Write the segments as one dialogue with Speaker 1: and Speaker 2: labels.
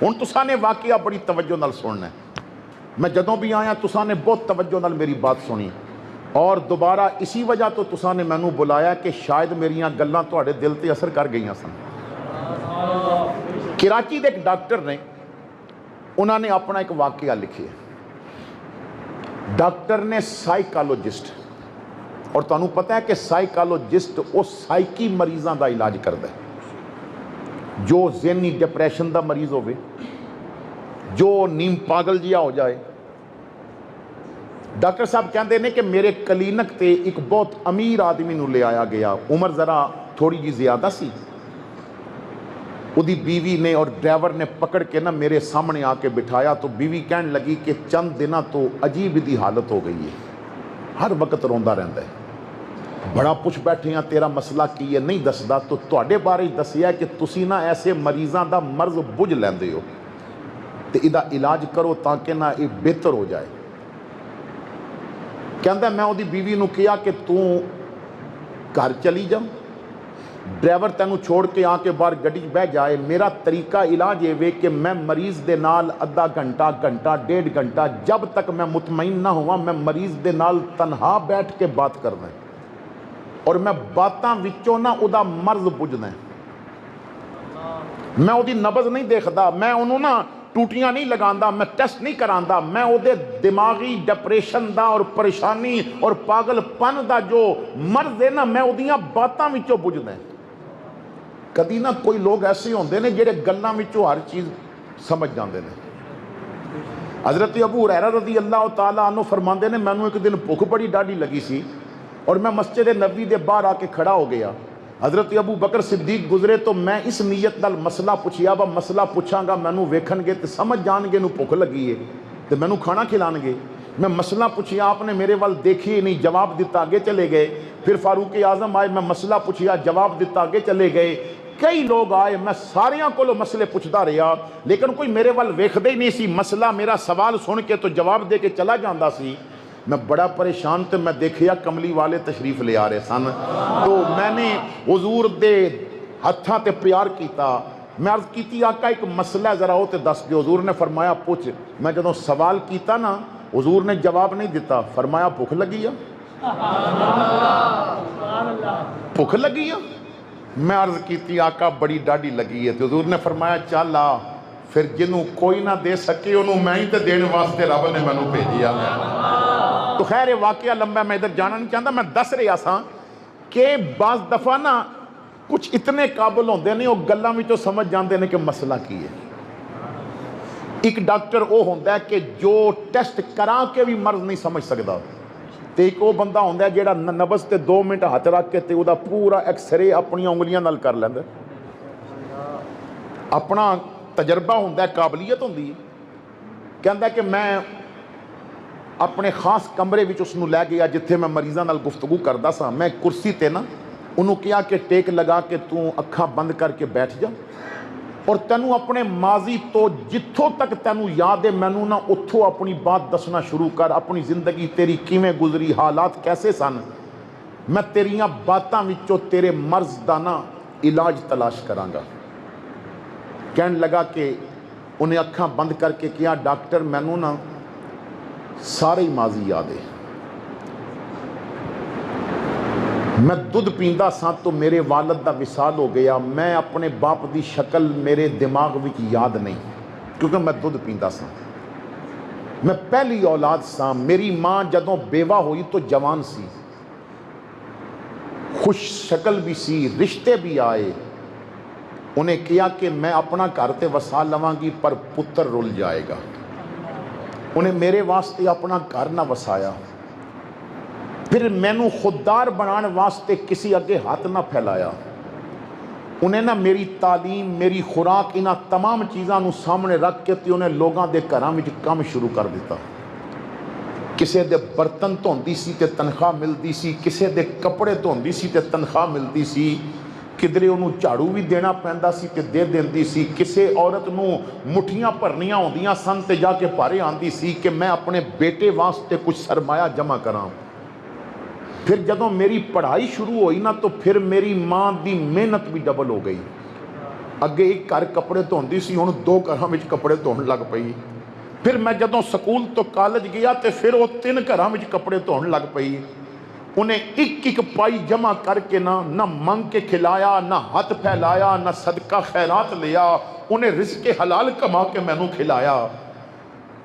Speaker 1: हुण तुसां ने वाकया बड़ी तवज्जो नाल सुनना है। मैं जदों भी आया तुसां ने बहुत तवज्जो नाल मेरी बात सुनी और दोबारा इसी वजह तो तुसां ने मैनू बुलाया कि शायद मेरियां गल्लां तुहाडे दिल ते असर कर गईयां सन। कराची दे एक डॉक्टर ने उन्होंने अपना एक वाकया लिखिया। डॉक्टर ने साइकोलॉजिस्ट, और तुहानू पता है कि साइकोलॉजिस्ट वो साइकी मरीज़ों का इलाज करता है, जो ज़हनी डिप्रैशन का मरीज़ होवे, जो नीम पागल जिहा हो जाए। डॉक्टर साहब कहते हैं कि मेरे क्लीनिक ते एक बहुत अमीर आदमी नूं ले आया गया, उम्र ज़रा थोड़ी जी ज़्यादा सी। उदी बीवी ने और ड्राइवर ने पकड़ के ना मेरे सामने आके बिठाया तो बीवी कहने लगी कि चंद दिनों तो अजीब दी हालत हो गई है, हर वक्त रोंदा रहता है, बड़ा पुछ बैठे हैं तेरा मसला की है, नहीं दसदा। तो तुहाडे बारे दसिया कि तुसी ना ऐसे मरीज़ों का मर्ज बुझ लैंदे हो तो इहदा इलाज करो ताकि ना ये बेहतर हो जाए। कहता मैं उहदी बीवी नूं कहा कि तू घर चली जा, ड्राइवर तेनू छोड़ के आके बाहर गड्डी बह जाए। मेरा तरीका इलाज ये वे कि मैं मरीज़ दे नाल अद्धा घंटा घंटा 1.5 घंटा जब तक मैं मुतमईन ना होवां मैं मरीज़ दे नाल तनहा बैठ के बात करना और मैं बातां विचों ना उहदा मर्ज बुझदा। मैं उहदी नबज़ नहीं देखदा, मैं उन्हों ना टूटियां नहीं लगांदा, मैं टेस्ट नहीं करांदा, मैं उहदे दिमागी डिप्रेशन दा और परेशानी और पागलपन दा जो मर्ज है ना मैं उहदियां बातां विचों बुझदा। कदी ना कोई लोग ऐसे होंदे ने जिहड़े गल्लां विचों हर चीज़ समझ जाते हैं। हज़रत अबू हुरैरा रज़ी अल्लाह तआला अन्हु फरमाते हैं मैनू एक दिन भुख बड़ी डाढ़ी लगी सी और मैं मस्जिद नबी के बाहर आके खड़ा हो गया। हज़रत अबू बकर सिद्दीक गुजरे तो मैं इस नीयत नाल मसला पुछिया वा मसला पुछांगा मैनू वेखणगे तो समझ जाणगे नूं भुख लगी है तो मैनू खाना खिलाणगे। मैं मसला पुछिया, आपने मेरे वाल देखी ही नहीं, जवाब दिता, आगे चले गए। फिर फारूक आज़म आए, मैं मसला पुछिया, जवाब दिता, आगे चले गए। कई लोग आए, मैं सारियां कोलों मसले पुछदा रहा लेकिन कोई मेरे वाल वेखदे ही नहीं सी। मसला मेरा सवाल सुन के तो जवाब दे के चला जाता सी। मैं बड़ा परेशान तो मैं देखिया कमली वाले तशरीफ ले आ रहे सन तो मैंने हुजूर दे हत्थां ते प्यार किया। मैं अर्ज की आका एक मसला जरा वो तो दस दो। हुजूर ने फरमाया पुछ। मैं जदों सवाल किया ना हुजूर ने जवाब नहीं दिता, फरमाया भुख लगी है, भुख लगी है। मैं अर्ज की आका बड़ी डाढ़ी लगी है तो हुजूर ने फरमाया चल आ, फिर जिन्हों कोई ना दे सके उन्होंने मैं ही तो देने वास्ते रब ने मैनू भेजिया। तो खैर ये वाकया लंबा मैं इधर जाना नहीं चाहता, मैं दस रहा सा कि बाज़ दफ़ा ना कुछ इतने काबिल होंदे ने वो गल्लां विचों समझ जाते हैं कि मसला की है। एक डॉक्टर वो होंदा है कि जो टेस्ट करा के भी मर्ज नहीं समझ सकता तो एक वो बंदा होंदा है जिहड़ा नबज़ ते 2 मिनट हाथ रख के ते उहदा पूरा एक्सरे अपनी उंगलियां नाल कर लैंदा। अपना तजर्बा होंदा है, काबलियत होंदी है। कहंदा कि मैं अपने खास कमरे विच उसनूं लै गया जिथे मैं मरीज़ां नाल गुफ्तगू करदा सा। मैं कुर्सी ते ना उन्होंने कहा कि टेक लगा के तू अखां बंद करके बैठ जा और तैनू अपने माजी तो जिथों तक तैनू याद है मैनू ना उत्थों अपनी बात दसना शुरू कर। अपनी जिंदगी तेरी किवें गुजरी, हालात कैसे सन, मैं तेरियां बातां विचों तेरे मर्ज दा ना इलाज तलाश करांगा। कहने लगा कि उन्हें अखां बंद करके कहा डॉक्टर मैनू ना सारे ही माजी याद है। मैं दुध पींदा सा तो मेरे वालद दा विसाल हो गया। मैं अपने बाप की शक्ल मेरे दिमाग विच याद नहीं क्योंकि मैं दुध पींदा सा। मैं पहली औलाद सा। मेरी माँ जदों बेवा हुई तो जवान सी, खुश शक्ल भी सी, रिश्ते भी आए। उन्हें कहा कि मैं अपना घर ते वसा लवांगी पर पुत्र रुल जाएगा। उन्हें मेरे वास्ते अपना घर ना वसाया। फिर मैनू खुददार बनाने वास्ते किसी अगे हाथ ना फैलाया। उन्हें ना मेरी तालीम, मेरी खुराक, इन्हां तमाम चीज़ों सामने रख के ते उन्हें लोगों के घरों में काम शुरू कर दिता। किसी दे बर्तन धोंदी सी ते तनख्वाह मिलती सी, किसी दे कपड़े धोंदी सी ते तनख्वाह मिलती सी, किधरे उन्होंने झाड़ू भी देना पैंदा सी ते दे देंदी सी। किसी औरत नूं मुठियां भरनियां होंदियां सन ते जाके भारे आंदी सी कि मैं अपने बेटे वास्ते कुछ सरमाया जमा करां। फिर जदों मेरी पढ़ाई शुरू हुई ना तो फिर मेरी माँ की मेहनत भी डबल हो गई। अगे एक घर कपड़े धोंदी सी, हुण 2 घरां विच कपड़े धोण लग पई। फिर मैं जदों स्कूल तो कॉलेज गया तो फिर वो 3 घरां विच कपड़े धोण लग पई। उन्हें एक पाई जमा करके ना मंग के खिलाया, ना हाथ फैलाया, ना सदका खैरात लिया। उन्हें रिज़्क़े हलाल कमा के मैनू खिलाया।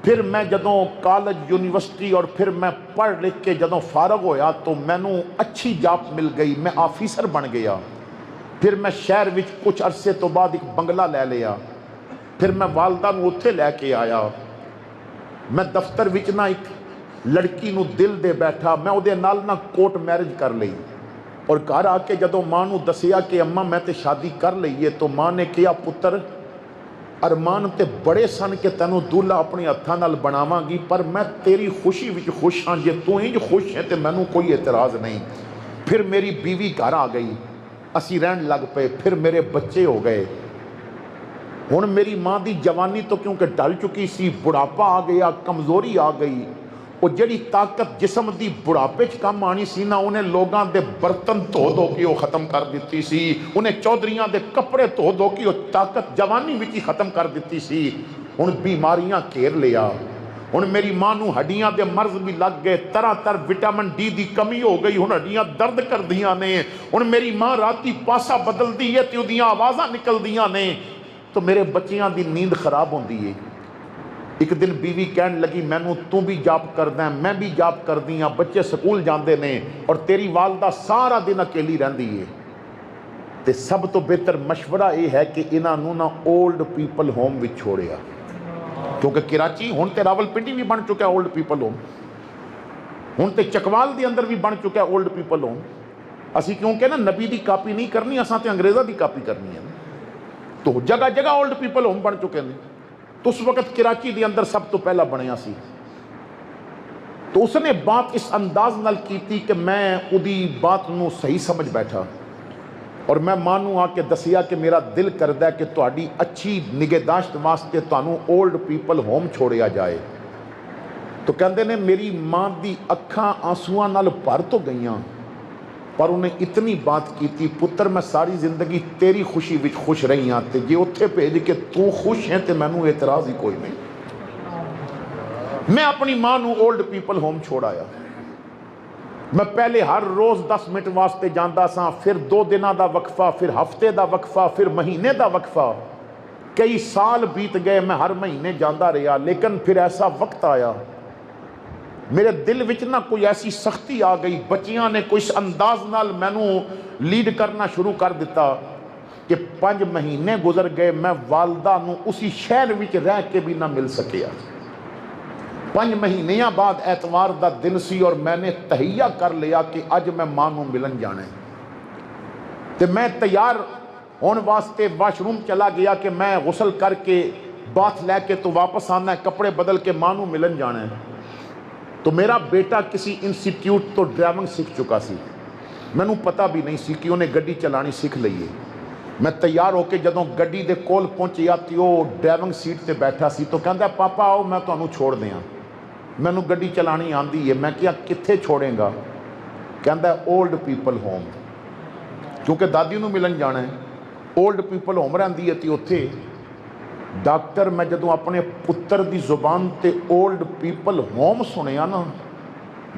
Speaker 1: फिर मैं जदों कॉलेज यूनिवर्सिटी और फिर मैं पढ़ लिख के जदों फारग होया तो मैनू अच्छी जॉब मिल गई, मैं ऑफिसर बन गया। फिर मैं शहर विच कुछ अरसे तो बाद एक बंगला ले लिया। फिर मैं वालदा नूं उत्थे लैके आया। मैं दफ्तर विच ना एक लड़की नूं दिल दे बैठा, मैं उहदे नाल ना कोर्ट मैरिज कर लई। और घर आके जदों मां नूं दसिया कि अम्मा मैं तो शादी कर लई है, तो मां ने कहा पुत्र अरमान तो बड़े सन कि तैनूं दूल्हा अपने हत्थां नाल बनावांगी, पर मैं तेरी खुशी विच खुश हाँ। जे तू इंज खुश है तो मैनूं कोई एतराज़ नहीं। फिर मेरी बीवी घर आ गई, असीं रहन लग पे। फिर मेरे बच्चे हो गए। हुण मेरी मां दी जवानी तो क्योंकि ढल चुकी सी, बुढ़ापा आ गया, कमज़ोरी आ गई। वो जिहड़ी ताकत जिसम दी बुढ़ापे च काम आनी सी ना, उन्हें लोगों के बर्तन धो धो के वो खत्म कर दी सी। उन्हें चौधरियां दे कपड़े धो धो के वो ताकत जवानी विच ही खत्म कर दी सी। हुण बीमारियां घेर लिया। हुण मेरी मां नूं हड्डियां दे मर्ज भी लग गए, तरह तरह विटामिन डी की कमी हो गई। हुण हड्डियां दर्द करदियां ने। हुण मेरी मां राती पासा बदलदी है तो उहदियां आवाज़ां निकलदियां ने, तो मेरे बच्चियां दी नींद खराब होंदी है। एक दिन बीवी कहन लगी मैनू तू भी जॉब करदा, मैं भी जॉब करदी हाँ, बच्चे स्कूल जाते हैं और तेरी वालदा सारा दिन अकेली रहिंदी है। तो सब तो बेहतर मशवरा यह है कि इन्हों ना ओल्ड पीपल होम में छोड़िया, क्योंकि कराची हुण तो रावलपिंडी भी बन चुका ओल्ड पीपल होम, हुण तो चकवाल के अंदर भी बन चुका ओल्ड पीपल होम। असी क्योंकि ना नबी की कापी नहीं करनी, असां तो अंग्रेज़ों की कापी करनी है। तो जगह जगह ओल्ड पीपल होम बन चुके हैं। तो उस वक्त कराची के अंदर सब तो पहला बनया सी। तो उसने बात इस अंदाज नाल की थी कि मैं उदी बात नूं सही समझ बैठा और मैं मां नूं आके दसिया कि मेरा दिल करदा है कि तुहाडी अच्छी निगहदाश्त वास्ते तुहानूं ओल्ड पीपल होम छोड़िया जाए। तो कहंदे ने मेरी मां दी अखां आंसूआं नाल भर तो गईयां, पर उन्हें इतनी बात की थी पुत्र मैं सारी जिंदगी तेरी खुशी विच खुश रही हाँ, तो जे उत्थे भेज के तू खुश है तो मैनू एतराज़ ही कोई नहीं। मैं अपनी मां नूं ओल्ड पीपल होम छोड़ाया। मैं पहले हर रोज़ 10 मिनट वास्ते जांदा सा, फिर 2 दिनों का वक्फा, फिर हफ्ते का वक्फा, फिर महीने का वक्फा। कई साल बीत गए, मैं हर महीने जांदा रहा। लेकिन फिर ऐसा वक्त आया मेरे दिल विच ना कोई ऐसी सख्ती आ गई, बच्चियां ने कोई अंदाज नाल मैनू लीड करना शुरू कर दिता कि 5 महीने गुजर गए, मैं वालदा नू उसी शहर विच रह के भी ना मिल सकिया। 5 महीनों बाद एतवार का दिन सी और मैंने तहैया कर लिया कि अज मैं मां नू मिलन जाना है। तो मैं तैयार होने वास्ते वाशरूम चला गया कि मैं गुसल करके बाथ लैके तो वापस आना है, कपड़े बदल के मां नू मिलन जाना है। तो मेरा बेटा किसी इंस्टीट्यूट तो ड्राइविंग सीख चुका सी, मैनू पता भी नहीं सी कि उन्हें गड्डी चलानी सीख ली है। मैं तैयार होकर जदों गड्डी दे कोल पहुंचिया तो वह ड्राइविंग सीट ते बैठा सी। तो कहता पापा आओ मैं तुहानू छोड़ दियाँ, मैनू गड्डी चलानी आंदी है। मैं क्या कित्थे छोड़ेगा? कहता ओल्ड पीपल होम, क्योंकि दादी नू मिलन जाना है। ओल्ड पीपल होम रहिंदी है तो उत्थे डॉक्टर मैं जदों अपने पुत्र की जुबान ते ओल्ड पीपल होम सुनिया ना,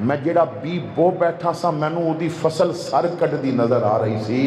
Speaker 1: मैं जेड़ा बी बो बैठा सा मैनू उहदी फसल सर कटदी नज़र आ रही सी।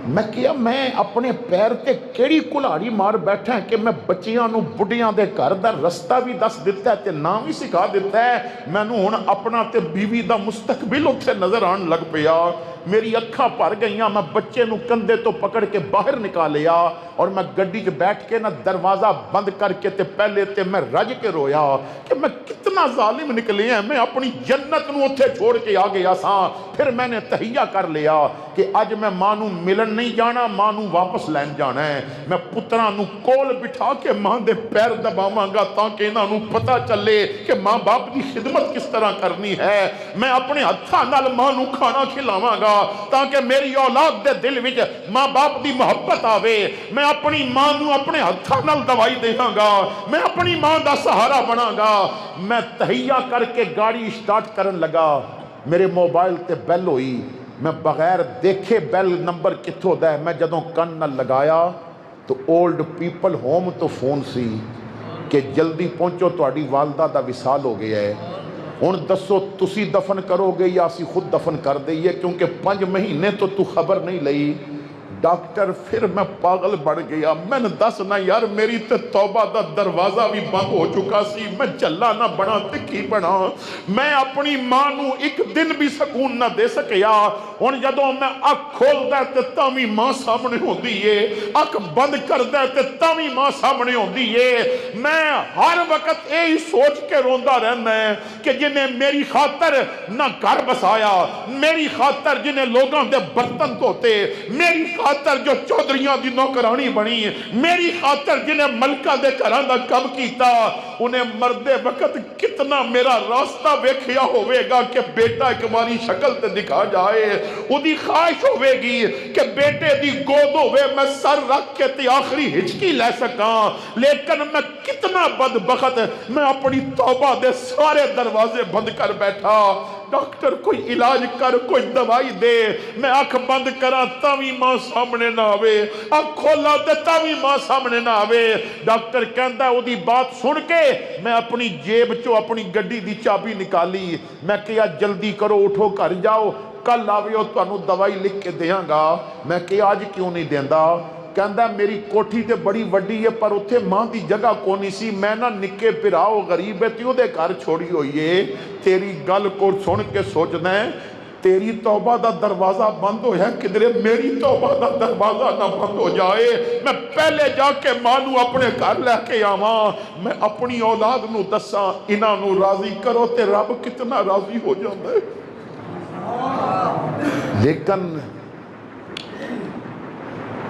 Speaker 1: मैं क्या मैं अपने पैर ते केड़ी कुल्हाड़ी मार बैठा है कि मैं बच्चियां नू बुढ़ियां दे घर दा रस्ता भी दस दिता है ते नाम भी सिखा दिता है। मैनू हुण अपना ते बीवी दा मुस्तकबिल उत्थे नज़र आने लग पिया। मेरी अखां भर गईयां। मैं बच्चे नू कंधे तो पकड़ के बाहर निकालिया और मैं गड्डी च बैठ के ना दरवाज़ा बंद करके ते पहले ते मैं रज के रोया कि मैं कितना जालिम निकले हैं। मैं अपनी जन्नत नू उत्थे छोड़ के आ गया सा। फिर मैंने तहैया कर लिया कि अज मैं मां नू मिलन नहीं जाना, मां नू वापस लैन जाना है। मैं पुत्रां नू कोल बिठा के मां दे पैर दबावांगा ताकि इन्हां नू पता चले कि मां बाप की खिदमत किस तरह करनी है। मैं अपने हत्थां नाल मां नू खाना खिलावांगा ताकि मेरी औलाद दे दिल विच मां बाप की मोहब्बत आवे। मैं अपनी मां नू अपने हत्थां नाल दवाई देवांगा, मैं अपनी मां दा सहारा बनांगा। मैं तहैया करके गाड़ी स्टार्ट करन लगा, मेरे मोबाइल ते बैल हुई। मैं बगैर देखे बैल नंबर कित्थों दा है, मैं जदों कन नाल लगाया तो ओल्ड पीपल होम तो फोन सी कि जल्दी पहुँचो, तुहाडी वालदा दा विसाल हो गया है। हुण दसो तुसी दफन करोगे या असी खुद दफन कर दईए, क्योंकि 5 महीने तो तू खबर नहीं लई। डॉक्टर फिर मैं पागल बन गया। मैंने दस ना यार, मेरी तो तौबा दा दरवाजा भी बंद हो चुका सी। मैं झल्ला ना बना ते की बना। मैं अपनी मां नू एक दिन भी सकून ना दे सकिया। हुण जदों मैं अख खोलदा ते तावी मां सामने होंदी है, अख बंद करदा ते तावी मां सामने होंदी है। मैं हर वक्त यही सोच के रोंदा रहना है कि जिन्हें मेरी खातर ना घर बसाया, मेरी खातर जिन्हें लोगों के बर्तन धोते, मेरी खातर जो चौधरियां दी नौकरानी बनी, मेरी खातर जिन्हें मलका दे घरां दा कम कीता, उन्हें मरदे वक्त कितना मेरा रास्ता वेखिया होवेगा कि बेटा एक बारी शक्ल ते दिखा जाए। उदी ख्वाहिश होवेगी कि बेटे दी गोद होवे, मैं सर रख के ते आखिरी हिचकी ले सका। लेकिन मैं कितना बदबख्त, मैं अपनी तौबा दे सारे दरवाजे बंद कर बैठा। डॉक्टर कोई इलाज कर, कोई दवाई दे। मैं अख बंद करा तावी मां सामने ना आवे, अख खोला ते तावी मां सामने ना आवे। डॉक्टर कहता उदी बात सुन के मैं अपनी जेब चो अपनी गड्डी दी चाबी निकाली। मैं कहा जल्दी करो, उठो घर जाओ, कल आवियो तुहानू दवाई लिख के देंगा। मैं कहा अज क्यों नहीं देंदा? कहता मेरी कोठी तो बड़ी वड्डी है पर उत्थे मां की जगह कोनी सी। मैं ना निक्के पिराओ गरीब है ते ओहदे घर छोड़ी हुई है। तेरी गल को सुन के सोचना है तेरी तौबा का दरवाजा बंद होया, किधरे मेरी तौबा का दरवाजा ना बंद हो जाए। मैं पहले जाके मां नू अपने घर लैके आवा, मैं अपनी औलाद नू दसा इन्हां नू राजी करो ते रब कितना राजी हो जाता है। लेकिन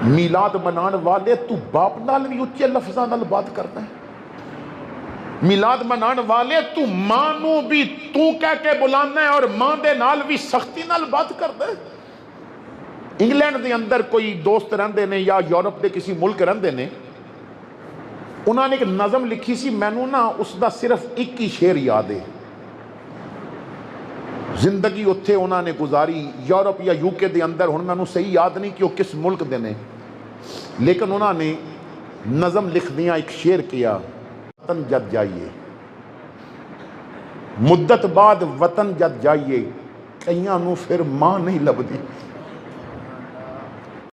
Speaker 1: मिलाद मनाने वाले तू बाप नाल भी उच्चे लफ्ज़ां नाल बात करता है। मिलाद मनाने वाले तू मां नू भी तू कह के बुलाना है और मां दे नाल भी सख्ती नाल बात करता है। इंग्लैंड के अंदर कोई दोस्त रहंदे ने या यूरोप के किसी मुल्क रहंदे ने, उन्होंने एक नज़म लिखी सी, मैनू ना उसका सिर्फ एक ही शेर याद है। जिंदगी उत्थे उन्होंने गुजारी यूरोप या यूके के अंदर, हुण मैनू सही याद नहीं कि वह किस मुल्क दे ने, लेकिन उन्होंने नज़म लिख दिया, एक शेर किया, वतन जद जाइए मुद्दत बाद वतन जद जाइए, कईयां नू फिर मां नहीं लभदी।